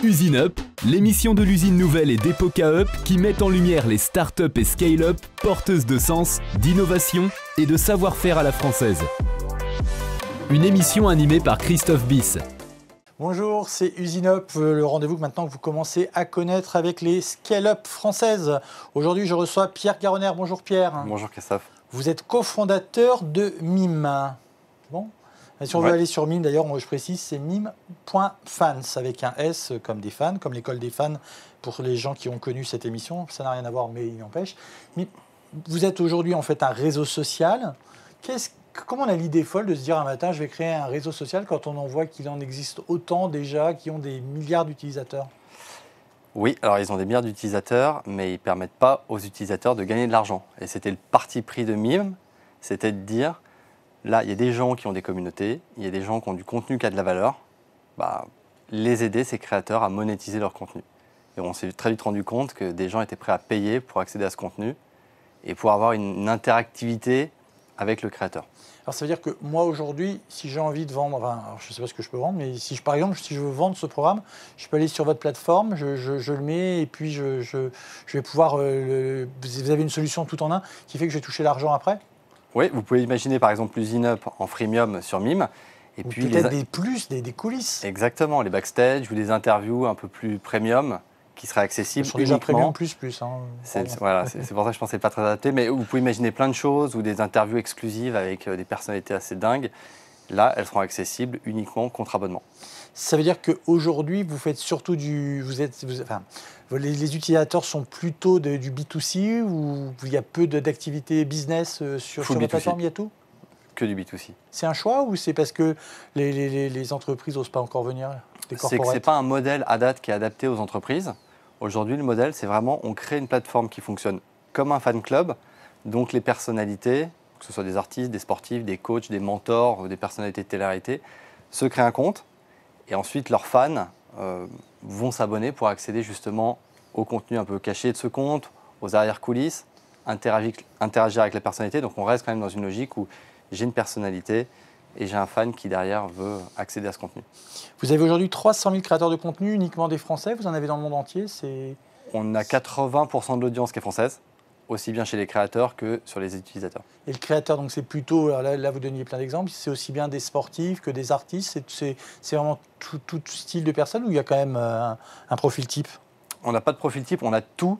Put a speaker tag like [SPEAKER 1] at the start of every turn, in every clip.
[SPEAKER 1] Usine Up, l'émission de l'usine nouvelle et d'Epoca Up qui met en lumière les startups et scale-up porteuses de sens, d'innovation et de savoir-faire à la française. Une émission animée par Christophe Bis.
[SPEAKER 2] Bonjour, c'est Usine Up, le rendez-vous que maintenant que vous commencez à connaître avec les scale-up françaises. Aujourd'hui, je reçois Pierre Garonner. Bonjour Pierre.
[SPEAKER 3] Bonjour Christophe.
[SPEAKER 2] Vous êtes cofondateur de Mime. Bon. Si on veut aller sur Mime, d'ailleurs, je précise, c'est mime.fans avec un S comme des fans, comme l'école des fans pour les gens qui ont connu cette émission. Ça n'a rien à voir, mais il n'empêche. Vous êtes aujourd'hui en fait un réseau social. Comment on a l'idée folle de se dire un matin, je vais créer un réseau social quand on en voit qu'il en existe autant déjà, qui ont des milliards d'utilisateurs?
[SPEAKER 3] Oui, alors ils ont des milliards d'utilisateurs, mais ils ne permettent pas aux utilisateurs de gagner de l'argent. Et c'était le parti pris de Mime, c'était de dire, là, il y a des gens qui ont des communautés, il y a des gens qui ont du contenu qui a de la valeur, les aider, ces créateurs, à monétiser leur contenu. Et on s'est très vite rendu compte que des gens étaient prêts à payer pour accéder à ce contenu et pour avoir une interactivité avec le créateur.
[SPEAKER 2] Alors ça veut dire que moi aujourd'hui, si j'ai envie de vendre, je ne sais pas ce que je peux vendre, mais par exemple, si je veux vendre ce programme, je peux aller sur votre plateforme, je le mets et puis je vais pouvoir, vous avez une solution tout en un qui fait que je vais toucher l'argent après?
[SPEAKER 3] Oui, vous pouvez imaginer par exemple l'Usine Up en freemium sur Mime.
[SPEAKER 2] Et puis peut-être des coulisses.
[SPEAKER 3] Exactement, les backstage ou des interviews un peu plus premium qui seraient accessibles
[SPEAKER 2] uniquement. Déjà premium plus.
[SPEAKER 3] C'est pour ça que je pense que ce n'est pas très adapté, mais vous pouvez imaginer plein de choses ou des interviews exclusives avec des personnalités assez dingues. Là, elles seront accessibles uniquement contre abonnement.
[SPEAKER 2] Ça veut dire qu'aujourd'hui, vous faites surtout les utilisateurs sont plutôt du B2C ou il y a peu d'activités business sur la plateforme, il y a tout?
[SPEAKER 3] Que du B2C.
[SPEAKER 2] C'est un choix ou c'est parce que les entreprises n'osent pas encore venir?
[SPEAKER 3] C'est que ce n'est pas un modèle à date qui est adapté aux entreprises. Aujourd'hui, le modèle, c'est vraiment, on crée une plateforme qui fonctionne comme un fan club, donc les personnalités, que ce soit des artistes, des sportifs, des coachs, des mentors, des personnalités de télé-réalité, se créent un compte et ensuite leurs fans vont s'abonner pour accéder justement au contenu un peu caché de ce compte, aux arrière-coulisses, interagir avec la personnalité. Donc on reste quand même dans une logique où j'ai une personnalité et j'ai un fan qui derrière veut accéder à ce contenu.
[SPEAKER 2] Vous avez aujourd'hui 300 000 créateurs de contenu, uniquement des Français, vous en avez dans le monde entier?
[SPEAKER 3] On a 80% de l'audience qui est française, aussi bien chez les créateurs que sur les utilisateurs.
[SPEAKER 2] Et le créateur, donc c'est plutôt, là vous donniez plein d'exemples, c'est aussi bien des sportifs que des artistes, c'est vraiment tout style de personnes ou il y a quand même un profil type?
[SPEAKER 3] On n'a pas de profil type, on a tout.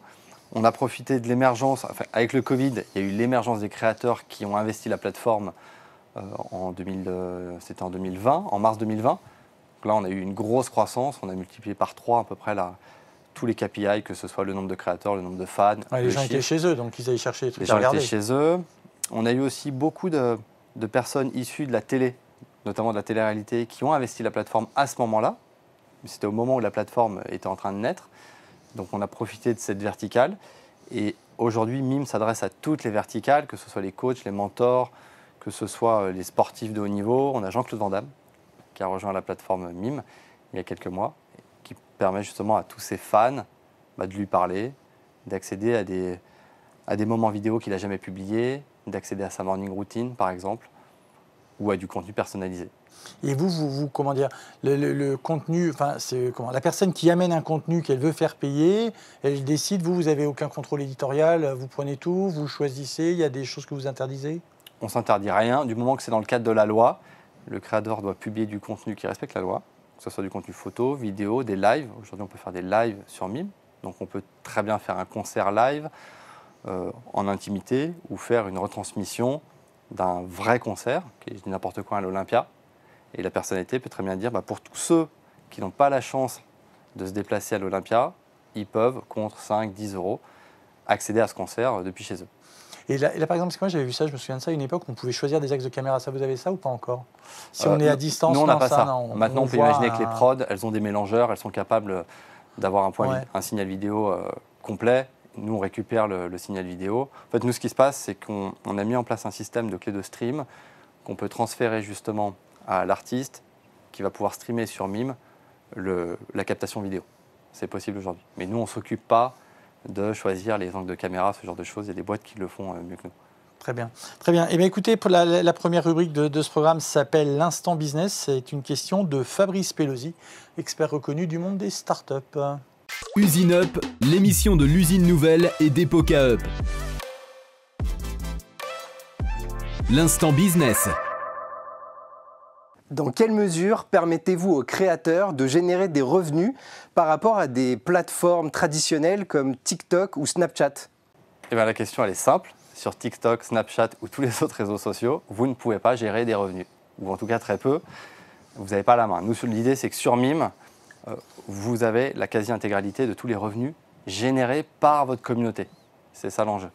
[SPEAKER 3] On a profité de l'émergence, avec le Covid, il y a eu l'émergence des créateurs qui ont investi la plateforme c'était en 2020, en mars 2020. Donc là, on a eu une grosse croissance, on a multiplié par 3 à peu près tous les KPI, que ce soit le nombre de créateurs, le nombre de fans.
[SPEAKER 2] Les gens étaient chez eux, donc ils allaient chercher des trucs
[SPEAKER 3] à
[SPEAKER 2] regarder.
[SPEAKER 3] Les gens étaient chez eux. On a eu aussi beaucoup de personnes issues de la télé, notamment de la télé-réalité, qui ont investi la plateforme à ce moment-là. C'était au moment où la plateforme était en train de naître. Donc on a profité de cette verticale. Et aujourd'hui, Mime s'adresse à toutes les verticales, que ce soit les coachs, les mentors, que ce soit les sportifs de haut niveau. On a Jean-Claude Van Damme qui a rejoint la plateforme Mime il y a quelques mois, qui permet justement à tous ses fans de lui parler, d'accéder à des moments vidéo qu'il n'a jamais publiés, d'accéder à sa morning routine par exemple, ou à du contenu personnalisé.
[SPEAKER 2] Et vous comment dire, le contenu, la personne qui amène un contenu qu'elle veut faire payer, elle décide, vous n'avez aucun contrôle éditorial, vous prenez tout, vous choisissez, il y a des choses que vous interdisez?
[SPEAKER 3] On ne s'interdit rien, du moment que c'est dans le cadre de la loi. Le créateur doit publier du contenu qui respecte la loi, que ce soit du contenu photo, vidéo, des lives. Aujourd'hui, on peut faire des lives sur Mime, donc on peut très bien faire un concert live en intimité ou faire une retransmission d'un vrai concert, qui est, je dis n'importe quoi, à l'Olympia. Et la personnalité peut très bien dire, pour tous ceux qui n'ont pas la chance de se déplacer à l'Olympia, ils peuvent, contre 5, 10 euros, accéder à ce concert depuis chez eux.
[SPEAKER 2] Et là, par exemple, parce que moi j'avais vu ça, je me souviens de ça, à une époque, on pouvait choisir des axes de caméra. Ça, vous avez ça ou pas encore? Si on est à distance,
[SPEAKER 3] nous, on n'a pas ça. Maintenant, on peut imaginer que les prods, elles ont des mélangeurs, elles sont capables d'avoir un signal vidéo complet. Nous, on récupère le signal vidéo. En fait, nous, ce qui se passe, c'est qu'on a mis en place un système de clé de stream qu'on peut transférer justement à l'artiste qui va pouvoir streamer sur Mime la captation vidéo. C'est possible aujourd'hui. Mais nous, on ne s'occupe pas de choisir les angles de caméra, ce genre de choses. Il y a des boîtes qui le font mieux que nous.
[SPEAKER 2] Très bien. Très bien. Eh bien, écoutez, pour la première rubrique de ce programme s'appelle l'Instant Business. C'est une question de Fabrice Pelosi, expert reconnu du monde des startups.
[SPEAKER 1] Usine Up, l'émission de l'usine nouvelle et d'Epoca Up. L'Instant Business.
[SPEAKER 4] Dans quelle mesure permettez-vous aux créateurs de générer des revenus par rapport à des plateformes traditionnelles comme TikTok ou Snapchat ?
[SPEAKER 3] Eh bien, la question, elle est simple. Sur TikTok, Snapchat ou tous les autres réseaux sociaux, vous ne pouvez pas gérer des revenus. Ou en tout cas très peu. Vous n'avez pas la main. Nous, l'idée, c'est que sur Mime, vous avez la quasi-intégralité de tous les revenus générés par votre communauté. C'est ça l'enjeu.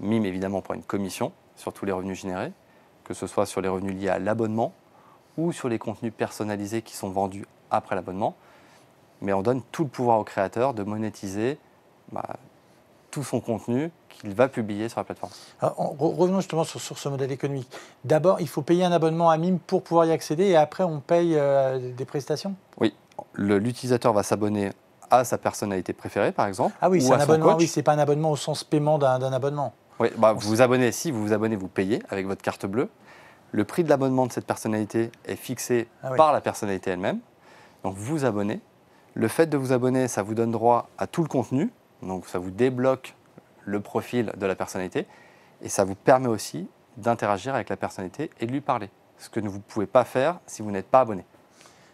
[SPEAKER 3] Mime, évidemment, prend une commission sur tous les revenus générés, que ce soit sur les revenus liés à l'abonnement ou sur les contenus personnalisés qui sont vendus après l'abonnement. Mais on donne tout le pouvoir au créateur de monétiser tout son contenu qu'il va publier sur la plateforme.
[SPEAKER 2] Alors, revenons justement sur ce modèle économique. D'abord, il faut payer un abonnement à Mime pour pouvoir y accéder et après, on paye des prestations ?
[SPEAKER 3] Oui, l'utilisateur va s'abonner à sa personnalité préférée, par exemple.
[SPEAKER 2] Ah oui,
[SPEAKER 3] ou
[SPEAKER 2] c'est
[SPEAKER 3] à
[SPEAKER 2] un
[SPEAKER 3] son
[SPEAKER 2] abonnement,
[SPEAKER 3] coach.
[SPEAKER 2] oui, c'est pas un abonnement au sens paiement d'un abonnement.
[SPEAKER 3] Oui, vous vous abonnez, si vous vous abonnez, vous payez avec votre carte bleue. Le prix de l'abonnement de cette personnalité est fixé par la personnalité elle-même. Donc vous vous abonnez. Le fait de vous abonner, ça vous donne droit à tout le contenu. Donc ça vous débloque le profil de la personnalité. Et ça vous permet aussi d'interagir avec la personnalité et de lui parler. Ce que vous ne pouvez pas faire si vous n'êtes pas abonné.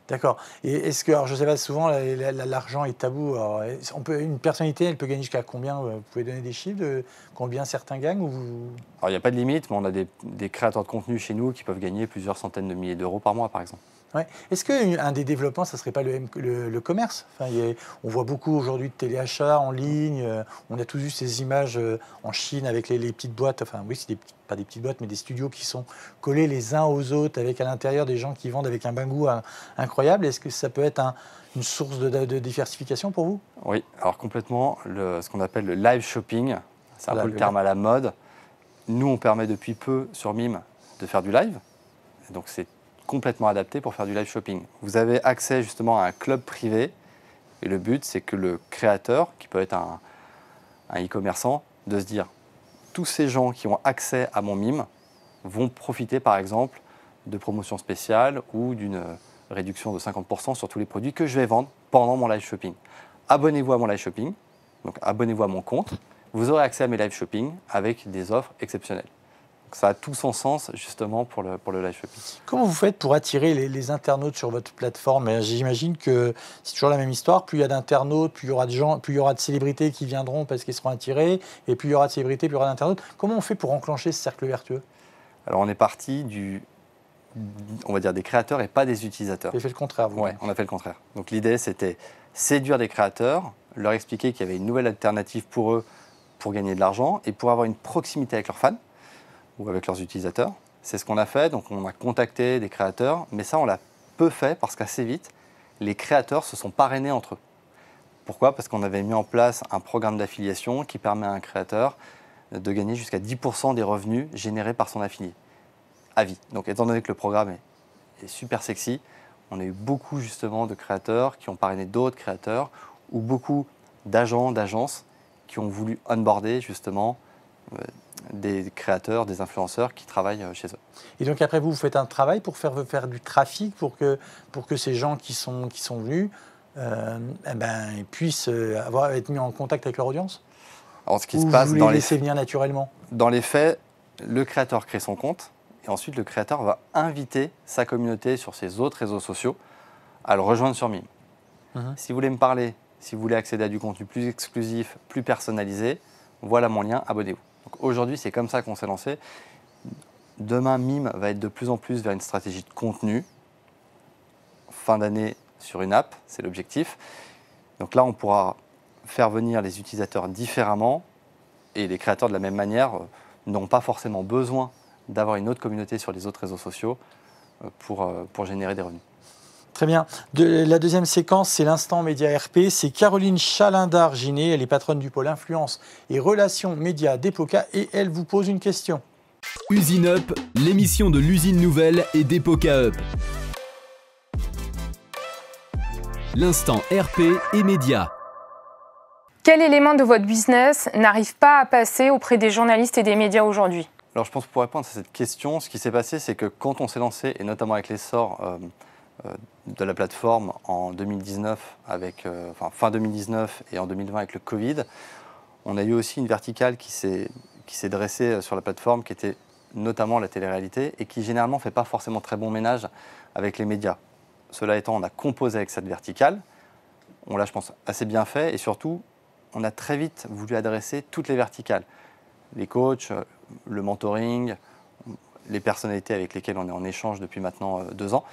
[SPEAKER 2] D'accord. Et est-ce que, alors je ne sais pas, souvent l'argent est tabou. Alors, une personnalité, elle peut gagner jusqu'à combien ? Vous pouvez donner des chiffres de combien certains gagnent ou
[SPEAKER 3] Alors il n'y a pas de limite, mais on a des créateurs de contenu chez nous qui peuvent gagner plusieurs centaines de milliers d'euros par mois, par exemple.
[SPEAKER 2] Ouais. Est-ce qu'un des développements, ça ne serait pas le commerce ? Enfin, on voit beaucoup aujourd'hui de téléachats en ligne. On a tous vu ces images en Chine avec les petites boîtes. Enfin, oui, c'est pas des petites boîtes, mais des studios qui sont collés les uns aux autres avec à l'intérieur des gens qui vendent avec un bain-goût incroyable. Est-ce que ça peut être une source de diversification pour vous ?
[SPEAKER 3] Oui, alors complètement. Ce qu'on appelle le live shopping, c'est un peu le terme à la mode. Nous, on permet depuis peu sur Mime de faire du live. Et donc, c'est complètement adapté pour faire du live shopping. Vous avez accès justement à un club privé et le but c'est que le créateur, qui peut être un e-commerçant, de se dire tous ces gens qui ont accès à mon Mime vont profiter par exemple de promotions spéciales ou d'une réduction de 50% sur tous les produits que je vais vendre pendant mon live shopping. Abonnez-vous à mon live shopping, donc abonnez-vous à mon compte, vous aurez accès à mes live shopping avec des offres exceptionnelles. Ça a tout son sens justement pour le live shopping.
[SPEAKER 2] Comment vous faites pour attirer les internautes sur votre plateforme ? J'imagine que c'est toujours la même histoire. Plus il y a d'internautes, plus il y aura de gens, plus il y aura de célébrités qui viendront parce qu'ils seront attirés. Et plus il y aura de célébrités, plus il y aura d'internautes. Comment on fait pour enclencher ce cercle vertueux ?
[SPEAKER 3] Alors on est parti on va dire des créateurs et pas des utilisateurs.
[SPEAKER 2] Vous avez fait le contraire, vous ?
[SPEAKER 3] Oui, on a fait le contraire. Donc l'idée c'était séduire des créateurs, leur expliquer qu'il y avait une nouvelle alternative pour eux pour gagner de l'argent et pour avoir une proximité avec leurs fans ou avec leurs utilisateurs. C'est ce qu'on a fait, donc on a contacté des créateurs, mais ça on l'a peu fait parce qu'assez vite, les créateurs se sont parrainés entre eux. Pourquoi ? Parce qu'on avait mis en place un programme d'affiliation qui permet à un créateur de gagner jusqu'à 10% des revenus générés par son affilié, à vie. Donc étant donné que le programme est super sexy, on a eu beaucoup justement de créateurs qui ont parrainé d'autres créateurs ou beaucoup d'agents, d'agences qui ont voulu onboarder justement des créateurs, des influenceurs qui travaillent chez eux.
[SPEAKER 2] Et donc après vous faites un travail pour faire du trafic pour que ces gens qui sont venus puissent être mis en contact avec leur audience ?
[SPEAKER 3] Alors, ce qui
[SPEAKER 2] Ou
[SPEAKER 3] se passe
[SPEAKER 2] vous les laissez venir naturellement ?
[SPEAKER 3] Dans les faits, le créateur crée son compte et ensuite le créateur va inviter sa communauté sur ses autres réseaux sociaux à le rejoindre sur Mime. Si vous voulez me parler, si vous voulez accéder à du contenu plus exclusif, plus personnalisé, voilà mon lien, abonnez-vous. Donc aujourd'hui, c'est comme ça qu'on s'est lancé. Demain, Mime va être de plus en plus vers une stratégie de contenu. Fin d'année sur une app, c'est l'objectif. Donc là, on pourra faire venir les utilisateurs différemment et les créateurs de la même manière n'ont pas forcément besoin d'avoir une autre communauté sur les autres réseaux sociaux pour générer des revenus.
[SPEAKER 2] Très bien. La deuxième séquence, c'est l'instant média RP. C'est Caroline Chalindar-Ginet. Elle est patronne du pôle influence et relations médias d'Epoca et elle vous pose une question.
[SPEAKER 1] Usine Up, l'émission de l'usine nouvelle et d'Epoca Up. L'instant RP et médias.
[SPEAKER 5] Quel élément de votre business n'arrive pas à passer auprès des journalistes et des médias aujourd'hui ?
[SPEAKER 3] Alors je pense que pour répondre à cette question, ce qui s'est passé, c'est que quand on s'est lancé, et notamment avec l'essor de la plateforme en 2019, fin 2019 et en 2020 avec le Covid, on a eu aussi une verticale qui s'est dressée sur la plateforme, qui était notamment la télé-réalité, et qui généralement ne fait pas forcément très bon ménage avec les médias. Cela étant, on a composé avec cette verticale, on l'a, je pense, assez bien fait, et surtout, on a très vite voulu adresser toutes les verticales. Les coachs, le mentoring, les personnalités avec lesquelles on est en échange depuis maintenant 2 ans.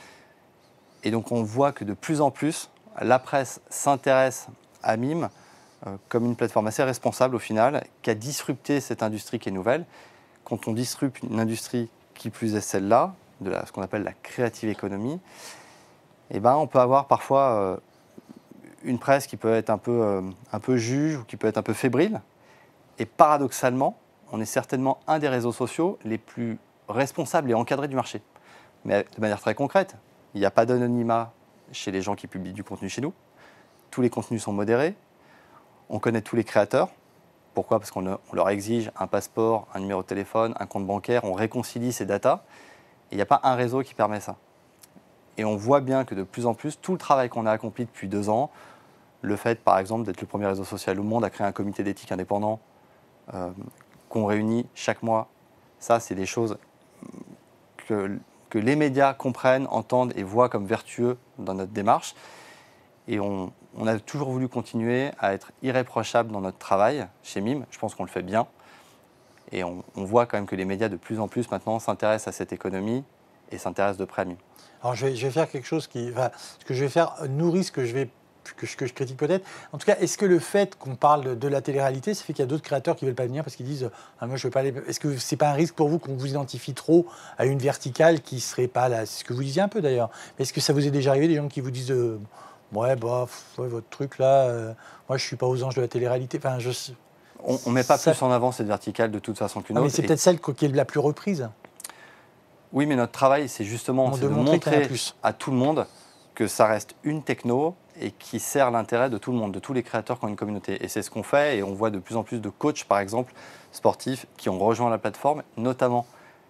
[SPEAKER 3] Et donc on voit que de plus en plus, la presse s'intéresse à Mime comme une plateforme assez responsable au final, qui a disrupté cette industrie qui est nouvelle. Quand on disrupte une industrie qui plus est celle-là, de ce qu'on appelle la creative economy, eh ben, on peut avoir parfois une presse qui peut être un peu juge ou qui peut être un peu fébrile. Et paradoxalement, on est certainement un des réseaux sociaux les plus responsables et encadrés du marché. Mais de manière très concrète, il n'y a pas d'anonymat chez les gens qui publient du contenu chez nous. Tous les contenus sont modérés. On connaît tous les créateurs. Pourquoi ? Parce qu'on leur exige un passeport, un numéro de téléphone, un compte bancaire. On réconcilie ces datas. Et il n'y a pas un réseau qui permet ça. Et on voit bien que de plus en plus, tout le travail qu'on a accompli depuis 2 ans, le fait, par exemple, d'être le premier réseau social au monde à créer un comité d'éthique indépendant qu'on réunit chaque mois, ça, c'est des choses que les médias comprennent, entendent et voient comme vertueux dans notre démarche. Et on a toujours voulu continuer à être irréprochable dans notre travail chez Mime. Je pense qu'on le fait bien. Et on voit quand même que les médias de plus en plus maintenant s'intéressent à cette économie et s'intéressent de près à Mime.
[SPEAKER 2] Alors je vais faire quelque chose ce que je vais faire nourrit ce que je critique peut-être. En tout cas, est-ce que le fait qu'on parle de la télé-réalité, ça fait qu'il y a d'autres créateurs qui ne veulent pas venir parce qu'ils disent moi je veux pas aller. Est-ce que c'est pas un risque pour vous qu'on vous identifie trop à une verticale qui serait pas là? C'est ce que vous disiez un peu d'ailleurs. Mais est-ce que ça vous est déjà arrivé des gens qui vous disent ouais votre truc là, moi je suis pas aux anges de la télé-réalité. Enfin
[SPEAKER 3] on ne met pas plus en avant cette verticale de toute façon qu'une autre.
[SPEAKER 2] Mais c'est peut-être celle qui est la plus reprise.
[SPEAKER 3] Oui, mais notre travail, c'est justement de montrer à tout le monde que ça reste une techno et qui sert l'intérêt de tout le monde, de tous les créateurs qui ont une communauté. Et c'est ce qu'on fait, et on voit de plus en plus de coachs, par exemple, sportifs, qui ont rejoint la plateforme, notamment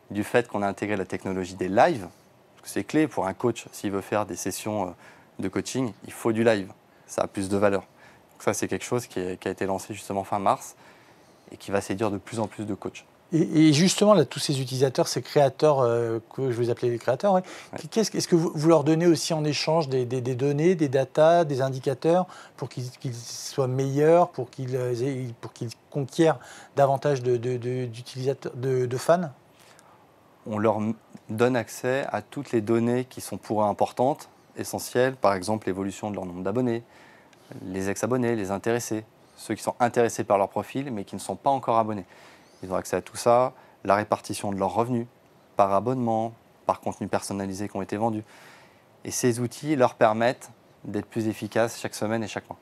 [SPEAKER 3] du fait qu'on a intégré la technologie des lives, parce que c'est clé pour un coach, s'il veut faire des sessions de coaching, il faut du live, ça a plus de valeur. Donc ça, c'est quelque chose qui a été lancé justement fin mars, et qui va séduire de plus en plus de coachs.
[SPEAKER 2] Et justement, là, tous ces utilisateurs, ces créateurs, que je vais appeler les créateurs, ouais. Ouais. Est-ce que vous leur donnez aussi en échange des données, des datas, des indicateurs pour qu'ils soient meilleurs, pour qu'ils conquièrent davantage d'utilisateurs, de fans ?
[SPEAKER 3] On leur donne accès à toutes les données qui sont pour eux importantes, essentielles, par exemple l'évolution de leur nombre d'abonnés, les ex-abonnés, les intéressés, ceux qui sont intéressés par leur profil mais qui ne sont pas encore abonnés. Ils ont accès à tout ça, la répartition de leurs revenus, par abonnement, par contenu personnalisé qui ont été vendus. Et ces outils leur permettent d'être plus efficaces chaque semaine et chaque mois.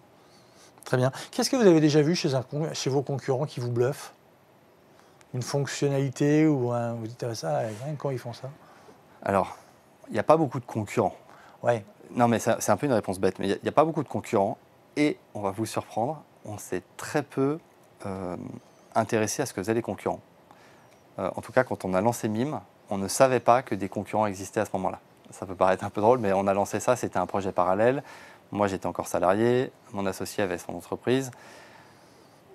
[SPEAKER 2] Très bien. Qu'est-ce que vous avez déjà vu chez vos concurrents qui vous bluffent ? Une fonctionnalité ou vous dites ça, quand ils font ça ?
[SPEAKER 3] Alors, il n'y a pas beaucoup de concurrents.
[SPEAKER 2] Ouais.
[SPEAKER 3] Non, mais c'est un peu une réponse bête, mais il n'y a pas beaucoup de concurrents. Et, on va vous surprendre, on s'est très peu intéressé à ce que faisaient les concurrents. En tout cas, quand on a lancé Mime, on ne savait pas que des concurrents existaient à ce moment-là. Ça peut paraître un peu drôle, mais on a lancé ça, c'était un projet parallèle. Moi, j'étais encore salarié, mon associé avait son entreprise.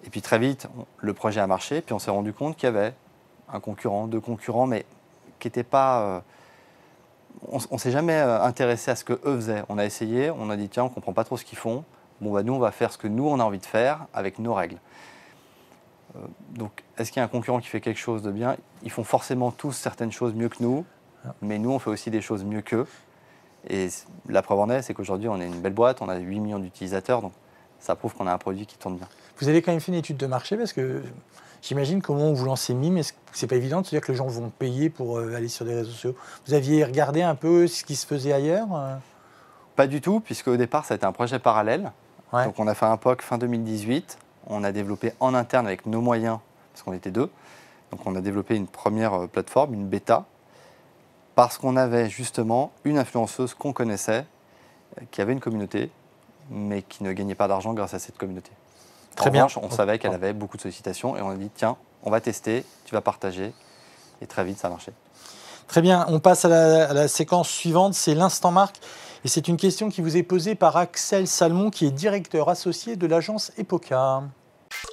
[SPEAKER 3] Et puis très vite, le projet a marché, puis on s'est rendu compte qu'il y avait un concurrent, 2 concurrents, mais qui n'étaient pas... on ne s'est jamais intéressé à ce qu'eux faisaient. On a essayé, on a dit, tiens, on ne comprend pas trop ce qu'ils font. Bon, bah, nous, on va faire ce que nous, on a envie de faire avec nos règles. Donc, est-ce qu'il y a un concurrent qui fait quelque chose de bien ? Ils font forcément tous certaines choses mieux que nous, mais nous, on fait aussi des choses mieux qu'eux. Et la preuve en est, c'est qu'aujourd'hui, on est une belle boîte, on a 8 millions d'utilisateurs, donc ça prouve qu'on a un produit qui tourne bien.
[SPEAKER 2] Vous avez quand même fait une étude de marché, parce que j'imagine comment vous lancez Mime, est-ce que c'est pas évident de se dire que les gens vont payer pour aller sur des réseaux sociaux ? Vous aviez regardé un peu ce qui se faisait ailleurs ?
[SPEAKER 3] Pas du tout, puisque au départ, ça a été un projet parallèle. Ouais. Donc, on a fait un POC fin 2018. On a développé en interne avec nos moyens, parce qu'on était 2. Donc on a développé une première plateforme, une bêta, parce qu'on avait justement une influenceuse qu'on connaissait, qui avait une communauté, mais qui ne gagnait pas d'argent grâce à cette communauté.
[SPEAKER 2] Très bien.
[SPEAKER 3] En revanche, on savait qu'elle avait beaucoup de sollicitations et on a dit, tiens, on va tester, tu vas partager Et très vite, ça a marché.
[SPEAKER 2] Très bien, on passe à la séquence suivante, c'est l'instant marque. Et c'est une question qui vous est posée par Axel Salmon, qui est directeur associé de l'agence Epoca.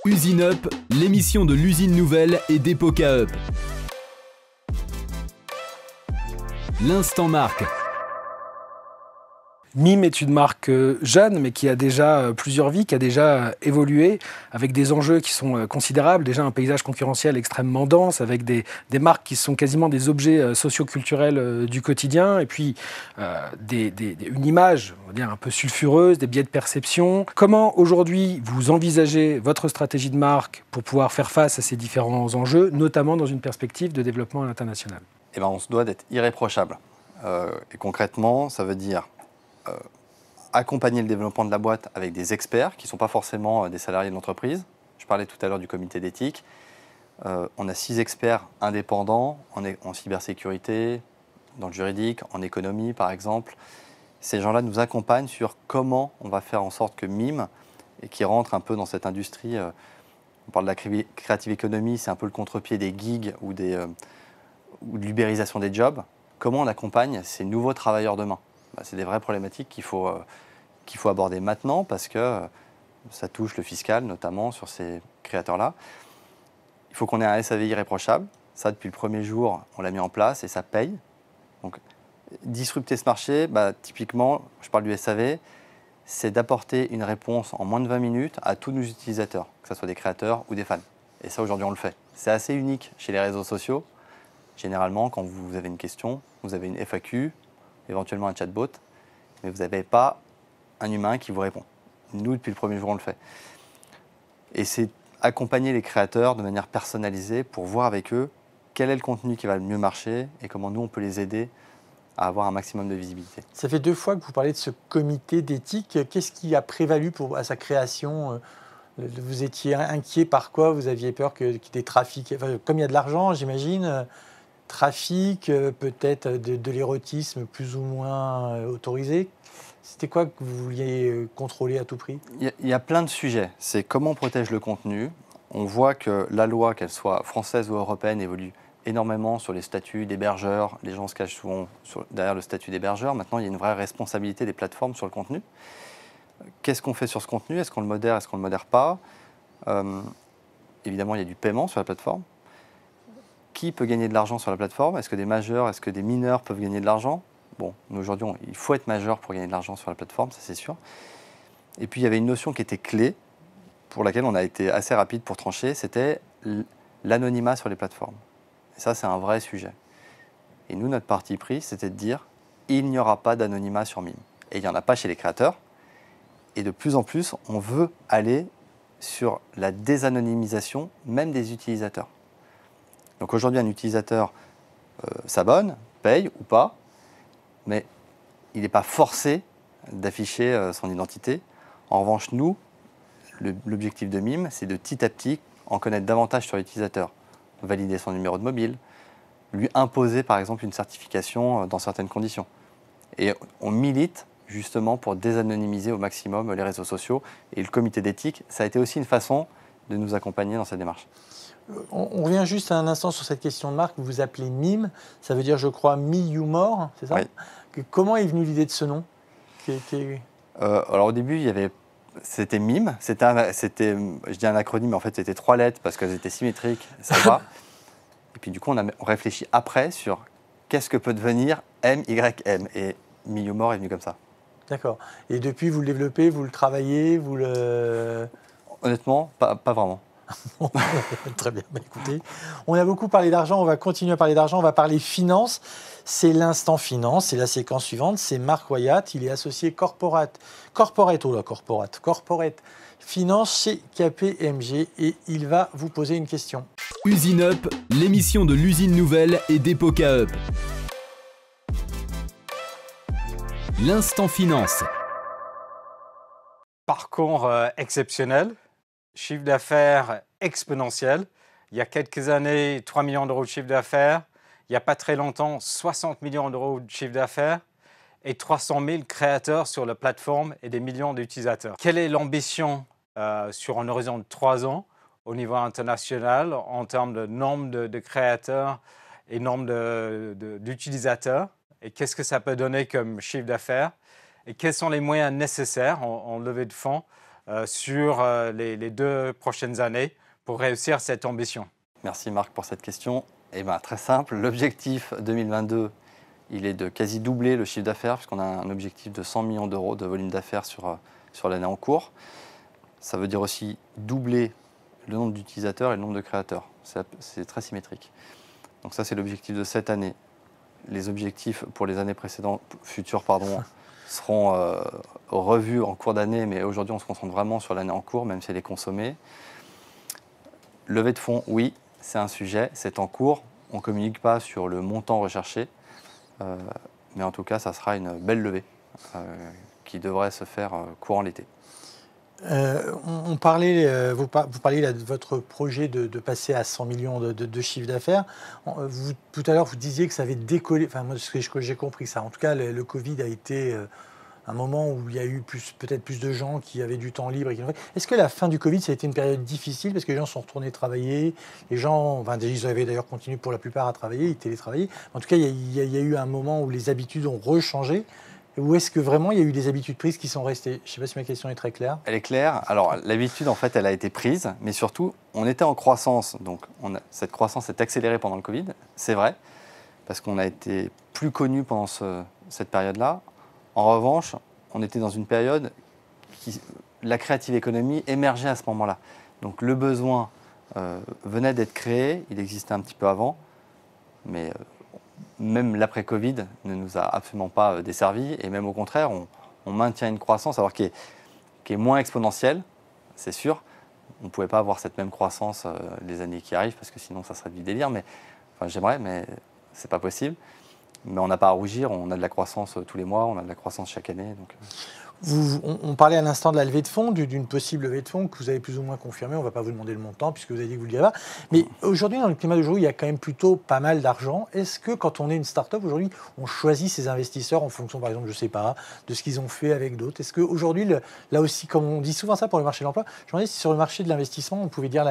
[SPEAKER 1] Usine Up, l'émission de l'usine nouvelle et d'Epoca Up. L'instant marque.
[SPEAKER 5] Mime est une marque jeune, mais qui a déjà plusieurs vies, qui a déjà évolué, avec des enjeux qui sont considérables. Déjà un paysage concurrentiel extrêmement dense, avec des marques qui sont quasiment des objets socio-culturels du quotidien, et puis une image, on va dire, un peu sulfureuse, des biais de perception. Comment aujourd'hui vous envisagez votre stratégie de marque pour pouvoir faire face à ces différents enjeux, notamment dans une perspective de développement à l'international?
[SPEAKER 3] Eh ben, on se doit d'être irréprochable. Et concrètement, ça veut dire accompagner le développement de la boîte avec des experts qui ne sont pas forcément des salariés de l'entreprise. Je parlais tout à l'heure du comité d'éthique. On a 6 experts indépendants en cybersécurité, dans le juridique, en économie par exemple. Ces gens-là nous accompagnent sur comment on va faire en sorte que Mime, et qui rentre un peu dans cette industrie, on parle de la creative economy, c'est un peu le contre-pied des gigs ou de l'ubérisation des jobs. Comment on accompagne ces nouveaux travailleurs demain? C'est des vraies problématiques qu'il faut aborder maintenant parce que ça touche le fiscal, notamment sur ces créateurs-là. Il faut qu'on ait un SAV irréprochable. Ça, depuis le premier jour, on l'a mis en place et ça paye. Donc, disrupter ce marché, typiquement, je parle du SAV, c'est d'apporter une réponse en moins de 20 minutes à tous nos utilisateurs, que ce soit des créateurs ou des fans. Et ça, aujourd'hui, on le fait. C'est assez unique chez les réseaux sociaux. Généralement, quand vous avez une question, vous avez une FAQ, éventuellement un chatbot, mais vous n'avez pas un humain qui vous répond. Nous, depuis le premier jour, on le fait. Et c'est accompagner les créateurs de manière personnalisée pour voir avec eux quel est le contenu qui va le mieux marcher et comment nous, on peut les aider à avoir un maximum de visibilité.
[SPEAKER 2] Ça fait 2 fois que vous parlez de ce comité d'éthique. Qu'est-ce qui a prévalu à sa création? Vous étiez inquiet par quoi? Vous aviez peur qu'il y ait des trafics? Comme il y a de l'argent, j'imagine, trafic, peut-être de l'érotisme plus ou moins autorisé. C'était quoi que vous vouliez contrôler à tout prix?
[SPEAKER 3] Il y a plein de sujets. C'est comment on protège le contenu. On voit que la loi, qu'elle soit française ou européenne, évolue énormément sur les statuts d'hébergeurs. Les gens se cachent souvent derrière le statut d'hébergeur. Maintenant, il y a une vraie responsabilité des plateformes sur le contenu. Qu'est-ce qu'on fait sur ce contenu? Est-ce qu'on le modère? Est-ce qu'on ne le modère pas? Évidemment, il y a du paiement sur la plateforme. Qui peut gagner de l'argent sur la plateforme? Est-ce que des majeurs, est-ce que des mineurs peuvent gagner de l'argent? Bon, aujourd'hui, il faut être majeur pour gagner de l'argent sur la plateforme, ça c'est sûr. Et puis, il y avait une notion qui était clé, pour laquelle on a été assez rapide pour trancher, c'était l'anonymat sur les plateformes. Et ça, c'est un vrai sujet. Et nous, notre parti pris, c'était de dire, il n'y aura pas d'anonymat sur Mime. Et il n'y en a pas chez les créateurs. Et de plus en plus, on veut aller sur la désanonymisation, même des utilisateurs. Donc aujourd'hui, un utilisateur s'abonne, paye ou pas, mais il n'est pas forcé d'afficher son identité. En revanche, nous, l'objectif de Mime, c'est de petit à petit en connaître davantage sur l'utilisateur, valider son numéro de mobile, lui imposer par exemple une certification dans certaines conditions. Et on milite justement pour désanonymiser au maximum les réseaux sociaux. Et le comité d'éthique, ça a été aussi une façon de nous accompagner dans cette démarche.
[SPEAKER 2] On revient juste un instant sur cette question de marque. Vous vous appelez Mime, ça veut dire, je crois, Me You More, c'est ça? Oui. Comment est venue l'idée de ce nom?
[SPEAKER 3] Alors au début, c'était Mime, c'était, je dis un acronyme, mais en fait c'était 3 lettres parce qu'elles étaient symétriques, ça va. Et puis du coup, on réfléchit après sur qu'est-ce que peut devenir M-Y-M. Et Me You More est venu comme ça.
[SPEAKER 2] D'accord. Et depuis, vous le développez, vous le travaillez, vous le...
[SPEAKER 3] Honnêtement, pas vraiment.
[SPEAKER 2] Très bien, écoutez, on a beaucoup parlé d'argent, on va continuer à parler d'argent, on va parler finance. C'est l'instant finance, c'est la séquence suivante, c'est Marc Wyatt, il est associé corporate finance chez KPMG et il va vous poser une question.
[SPEAKER 1] Usine Up, l'émission de l'usine nouvelle et d'Epoca Up. L'instant finance.
[SPEAKER 6] Parcours exceptionnel. Chiffre d'affaires exponentiel. Il y a quelques années, 3 millions d'euros de chiffre d'affaires. Il n'y a pas très longtemps, 60 millions d'euros de chiffre d'affaires et 300 000 créateurs sur la plateforme et des millions d'utilisateurs. Quelle est l'ambition sur un horizon de 3 ans au niveau international en termes de nombre de créateurs et nombre d'utilisateurs, et qu'est-ce que ça peut donner comme chiffre d'affaires, et quels sont les moyens nécessaires en levée de fonds sur les 2 prochaines années pour réussir cette ambition.
[SPEAKER 3] Merci Marc pour cette question. Eh ben, très simple, l'objectif 2022, il est de quasi doubler le chiffre d'affaires, puisqu'on a un objectif de 100 millions d'euros de volume d'affaires sur l'année en cours. Ça veut dire aussi doubler le nombre d'utilisateurs et le nombre de créateurs. C'est très symétrique. Donc ça, c'est l'objectif de cette année. Les objectifs pour les années futures, seront revus en cours d'année, mais aujourd'hui, on se concentre vraiment sur l'année en cours, même si elle est consommée. Levée de fonds, oui, c'est un sujet, c'est en cours. On ne communique pas sur le montant recherché, mais en tout cas, ça sera une belle levée qui devrait se faire courant l'été.
[SPEAKER 2] Vous parliez là de votre projet de passer à 100 millions de chiffre d'affaires. Tout à l'heure, vous disiez que ça avait décollé. Enfin, moi, j'ai compris ça. En tout cas, le Covid a été un moment où il y a eu peut-être plus de gens qui avaient du temps libre. Est-ce que la fin du Covid, ça a été une période difficile parce que les gens sont retournés travailler, les gens, ils avaient d'ailleurs continué pour la plupart à travailler, ils télétravaillaient. En tout cas, il y a eu un moment où les habitudes ont rechangé. Ou est-ce que vraiment il y a eu des habitudes prises qui sont restées? Je ne sais pas si ma question est très claire.
[SPEAKER 3] Elle est claire. Alors l'habitude, en fait, elle a été prise, mais surtout, on était en croissance. Donc cette croissance s'est accélérée pendant le Covid, c'est vrai, parce qu'on a été plus connus pendant cette période-là. En revanche, on était dans une période la creative economy émergeait à ce moment-là. Donc le besoin venait d'être créé, il existait un petit peu avant, mais même l'après-Covid ne nous a absolument pas desservi, et même au contraire, on maintient une croissance alors qui est moins exponentielle, c'est sûr. On ne pouvait pas avoir cette même croissance les années qui arrivent, parce que sinon ça serait du délire, j'aimerais, mais ce n'est pas possible. Mais on n'a pas à rougir, on a de la croissance tous les mois, on a de la croissance chaque année. Donc...
[SPEAKER 2] On parlait à l'instant de la levée de fonds, d'une possible levée de fonds que vous avez plus ou moins confirmée. On ne va pas vous demander le montant puisque vous avez dit que vous ne le direz pas. Mais aujourd'hui, dans le climat d'aujourd'hui, il y a quand même plutôt pas mal d'argent. Est-ce que quand on est une start-up, aujourd'hui, on choisit ses investisseurs en fonction, par exemple, je ne sais pas, de ce qu'ils ont fait avec d'autres? Est-ce qu'aujourd'hui, là aussi, comme on dit souvent ça pour le marché de l'emploi, je me demandais si sur le marché de l'investissement, on pouvait dire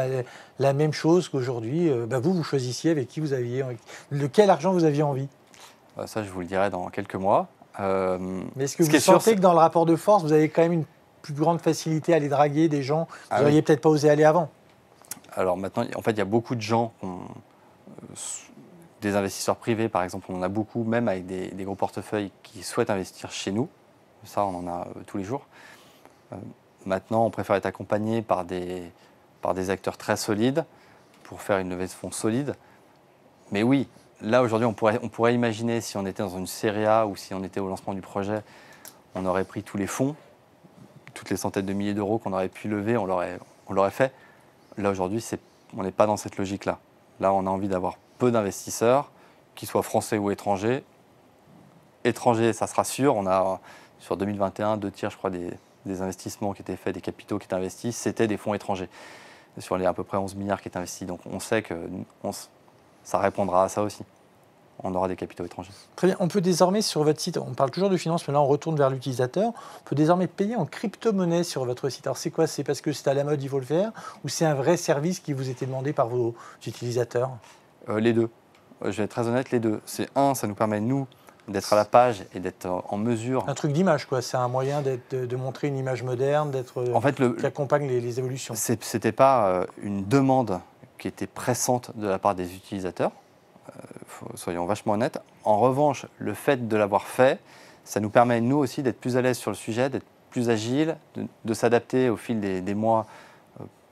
[SPEAKER 2] la même chose qu'aujourd'hui. Vous choisissiez avec qui vous aviez, de quel argent vous aviez envie?
[SPEAKER 3] Ça, je vous le dirai dans quelques mois.
[SPEAKER 2] Mais est-ce que vous sentez que dans le rapport de force, vous avez quand même une plus grande facilité à aller draguer des gens que vous n'auriez peut-être pas osé aller avant?
[SPEAKER 3] Alors maintenant, en fait, il y a beaucoup de gens, des investisseurs privés par exemple, on en a beaucoup, même avec des gros portefeuilles qui souhaitent investir chez nous. Ça, on en a tous les jours. Maintenant, on préfère être accompagné par des acteurs très solides pour faire une levée de fonds solide. Mais oui, là, aujourd'hui, on pourrait imaginer, si on était dans une série A ou si on était au lancement du projet, on aurait pris tous les fonds, toutes les centaines de milliers d'euros qu'on aurait pu lever, on l'aurait fait. Là, aujourd'hui, on n'est pas dans cette logique-là. Là, on a envie d'avoir peu d'investisseurs, qu'ils soient français ou étrangers. Étrangers, ça sera sûr. On a, sur 2021, 2 tiers, je crois, des investissements qui étaient faits, des capitaux qui étaient investis, c'était des fonds étrangers. Sur les à peu près 11 milliards qui étaient investis. Donc, on sait que ça répondra à ça aussi. On aura des capitaux étrangers.
[SPEAKER 2] Très bien. On peut désormais, sur votre site, on parle toujours de finance, mais là on retourne vers l'utilisateur, on peut désormais payer en crypto-monnaie sur votre site. Alors c'est quoi? C'est parce que c'est à la mode, il faut le faire, ou c'est un vrai service qui vous était demandé par vos utilisateurs?
[SPEAKER 3] Les deux. Je vais être très honnête, les deux. Ça nous permet, nous, d'être à la page et d'être en mesure...
[SPEAKER 2] Un truc d'image, quoi. C'est un moyen de montrer une image moderne, qui accompagne les évolutions.
[SPEAKER 3] Ce n'était pas une demande qui était pressante de la part des utilisateurs, soyons vachement honnêtes. En revanche, le fait de l'avoir fait, ça nous permet, nous aussi, d'être plus à l'aise sur le sujet, d'être plus agile, de s'adapter au fil des mois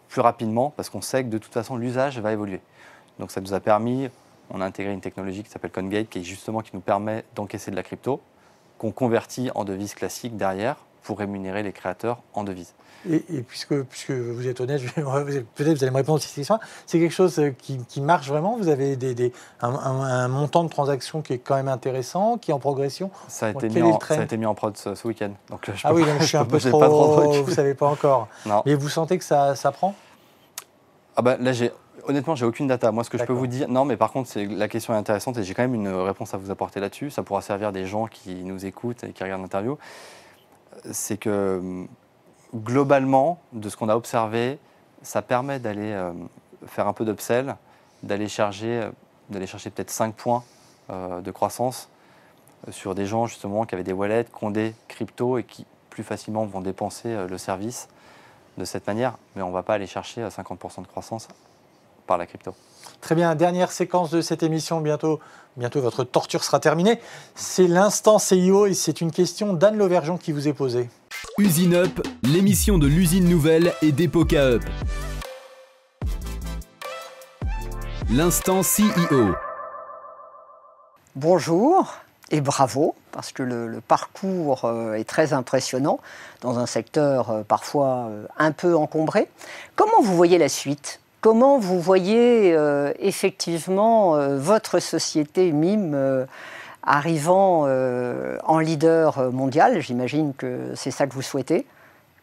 [SPEAKER 3] plus rapidement, parce qu'on sait que de toute façon, l'usage va évoluer. Donc ça nous a permis, on a intégré une technologie qui s'appelle CoinGate, qui nous permet d'encaisser de la crypto, qu'on convertit en devises classiques derrière, pour rémunérer les créateurs en devises.
[SPEAKER 2] Et puisque vous êtes honnête, peut-être vous allez me répondre aussi à cette question. C'est quelque chose qui marche vraiment? Vous avez un montant de transaction qui est quand même intéressant, qui est en progression?
[SPEAKER 3] Ça a été mis en prod ce week-end. Donc
[SPEAKER 2] donc je suis un peu trop... Vous ne savez pas encore.
[SPEAKER 3] Non.
[SPEAKER 2] Mais vous sentez que ça prend?
[SPEAKER 3] Là, honnêtement, j'ai aucune data. Moi, ce que je peux vous dire... Non, mais par contre, la question est intéressante et j'ai quand même une réponse à vous apporter là-dessus. Ça pourra servir des gens qui nous écoutent et qui regardent l'interview. C'est que... Globalement, de ce qu'on a observé, ça permet d'aller faire un peu d'upsell, d'aller charger d'aller chercher peut-être 5 points de croissance sur des gens justement qui avaient des wallets, qui ont des cryptos et qui plus facilement vont dépenser le service de cette manière. Mais on ne va pas aller chercher 50% de croissance par la crypto.
[SPEAKER 2] Très bien, dernière séquence de cette émission, bientôt votre torture sera terminée. C'est l'instant CIO et c'est une question d'Anne Lauvergeon qui vous est posée.
[SPEAKER 1] Usine Up, l'émission de l'usine nouvelle et d'Epoca Up. L'instant CEO.
[SPEAKER 7] Bonjour et bravo, parce que le parcours est très impressionnant dans un secteur parfois un peu encombré. Comment vous voyez la suite ? Comment vous voyez effectivement votre société MIM arrivant en leader mondial ? J'imagine que c'est ça que vous souhaitez.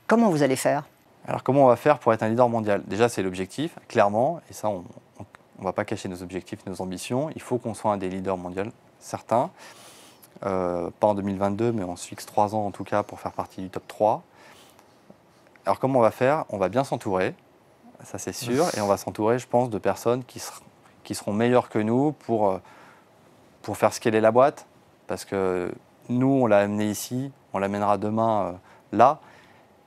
[SPEAKER 7] Comment vous allez faire ?
[SPEAKER 3] Alors comment on va faire pour être un leader mondial ? Déjà c'est l'objectif, clairement, et ça on ne va pas cacher nos objectifs, nos ambitions. Il faut qu'on soit un des leaders mondiaux, certains. Pas en 2022, mais on se fixe 3 ans en tout cas pour faire partie du top 3. Alors comment on va faire ? On va bien s'entourer. Ça c'est sûr, et on va s'entourer, je pense, de personnes qui seront meilleures que nous pour faire scaler la boîte, parce que nous, on l'a amené ici, on l'amènera demain là,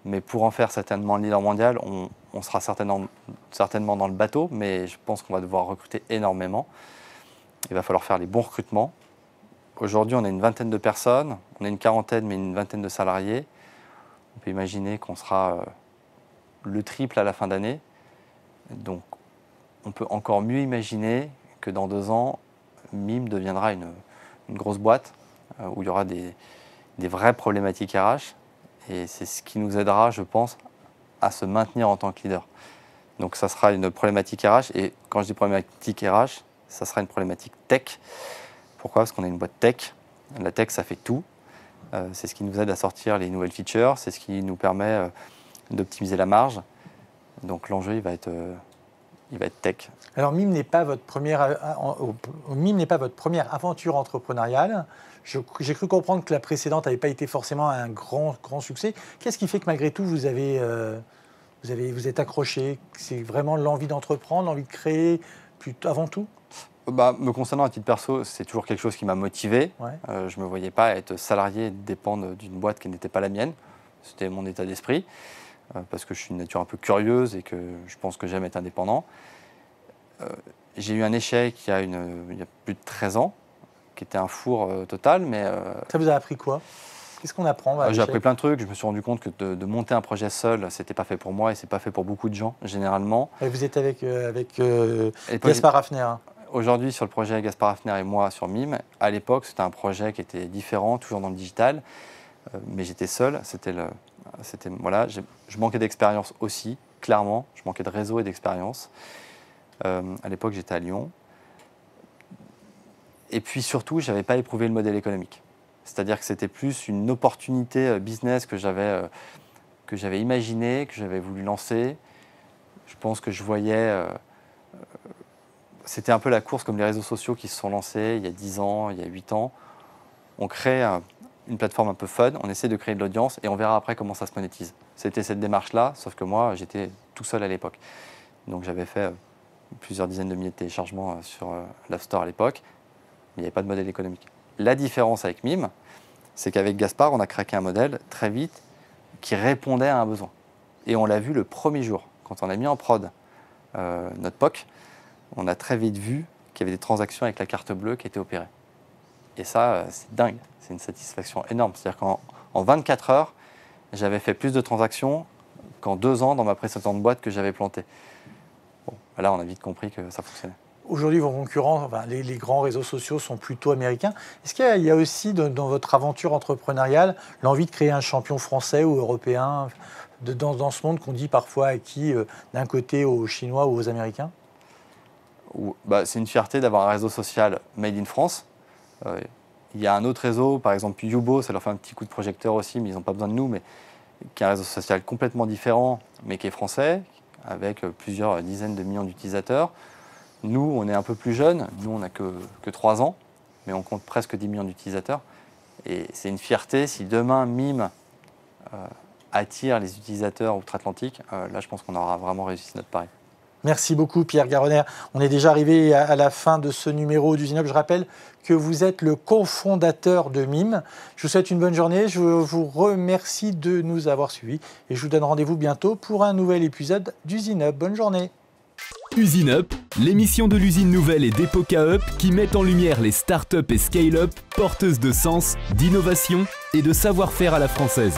[SPEAKER 3] mais pour en faire certainement le leader mondial, on sera certainement dans le bateau, mais je pense qu'on va devoir recruter énormément. Il va falloir faire les bons recrutements. Aujourd'hui, on a une vingtaine de personnes, on a une quarantaine, mais une vingtaine de salariés. On peut imaginer qu'on sera le triple à la fin d'année. Donc, on peut encore mieux imaginer que dans 2 ans, MIM deviendra une grosse boîte où il y aura des vraies problématiques RH. Et c'est ce qui nous aidera, je pense, à se maintenir en tant que leader. Donc, ça sera une problématique RH. Et quand je dis problématique RH, ça sera une problématique tech. Pourquoi ? Parce qu'on est une boîte tech. La tech, ça fait tout. C'est ce qui nous aide à sortir les nouvelles features. C'est ce qui nous permet d'optimiser la marge. Donc l'enjeu, il va être tech. Alors
[SPEAKER 2] MIM n'est pas votre première aventure entrepreneuriale. J'ai cru comprendre que la précédente n'avait pas été forcément un grand succès. Qu'est-ce qui fait que malgré tout vous êtes accroché ? C'est vraiment l'envie d'entreprendre, l'envie de créer avant tout ?
[SPEAKER 3] Me concernant à titre perso, c'est toujours quelque chose qui m'a motivé.
[SPEAKER 2] Ouais.
[SPEAKER 3] Je ne me voyais pas être salarié, dépendre d'une boîte qui n'était pas la mienne. C'était mon état d'esprit. Parce que je suis une nature un peu curieuse et que je pense que j'aime être indépendant. J'ai eu un échec il y a plus de 13 ans, qui était un four total. Mais,
[SPEAKER 2] ça vous a appris quoi ? Qu'est-ce qu'on apprend ?
[SPEAKER 3] J'ai appris plein de trucs. Je me suis rendu compte que de monter un projet seul, ce n'était pas fait pour moi et ce n'est pas fait pour beaucoup de gens, généralement.
[SPEAKER 2] Et vous êtes avec Gaspard Hafner.
[SPEAKER 3] Aujourd'hui, sur le projet Gaspard Hafner et moi sur MIM, à l'époque, c'était un projet qui était différent, toujours dans le digital. Mais j'étais seul. Je manquais d'expérience aussi, clairement. Je manquais de réseau et d'expérience. À l'époque, j'étais à Lyon. Et puis surtout, je n'avais pas éprouvé le modèle économique. C'est-à-dire que c'était plus une opportunité business que j'avais imaginé, que j'avais voulu lancer. Je pense que je voyais... c'était un peu la course comme les réseaux sociaux qui se sont lancés il y a 10 ans, il y a 8 ans. On crée une plateforme un peu fun, on essaie de créer de l'audience et on verra après comment ça se monétise. C'était cette démarche-là, sauf que moi, j'étais tout seul à l'époque. Donc j'avais fait plusieurs dizaines de milliers de téléchargements sur l'App Store à l'époque, mais il n'y avait pas de modèle économique. La différence avec MIM, c'est qu'avec Gaspard, on a craqué un modèle très vite qui répondait à un besoin. Et on l'a vu le premier jour, quand on a mis en prod notre POC, on a très vite vu qu'il y avait des transactions avec la carte bleue qui étaient opérées. Et ça, c'est dingue, c'est une satisfaction énorme. C'est-à-dire qu'en 24 heures, j'avais fait plus de transactions qu'en 2 ans dans ma précédente boîte que j'avais plantée. Bon, là, on a vite compris que ça fonctionnait.
[SPEAKER 2] Aujourd'hui, vos concurrents, les grands réseaux sociaux sont plutôt américains. Est-ce qu'il y a aussi dans votre aventure entrepreneuriale l'envie de créer un champion français ou européen dans ce monde qu'on dit parfois acquis d'un côté aux Chinois ou aux Américains ?
[SPEAKER 3] C'est une fierté d'avoir un réseau social made in France. Il y a un autre réseau, par exemple Yubo, ça leur fait un petit coup de projecteur aussi, mais ils n'ont pas besoin de nous, mais qui est un réseau social complètement différent, mais qui est français, avec plusieurs dizaines de millions d'utilisateurs. Nous, on est un peu plus jeunes, nous on n'a que 3 ans, mais on compte presque 10 millions d'utilisateurs. Et c'est une fierté si demain MIM attire les utilisateurs outre-Atlantique, là je pense qu'on aura vraiment réussi notre pari.
[SPEAKER 2] Merci beaucoup Pierre Garronner. On est déjà arrivé à la fin de ce numéro d'Usine Up. Je rappelle que vous êtes le cofondateur de MIM. Je vous souhaite une bonne journée. Je vous remercie de nous avoir suivis et je vous donne rendez-vous bientôt pour un nouvel épisode d'Usine Up. Bonne journée.
[SPEAKER 1] Usine Up, l'émission de l'usine nouvelle et d'Epoca Up qui met en lumière les startups et scale-up porteuses de sens, d'innovation et de savoir-faire à la française.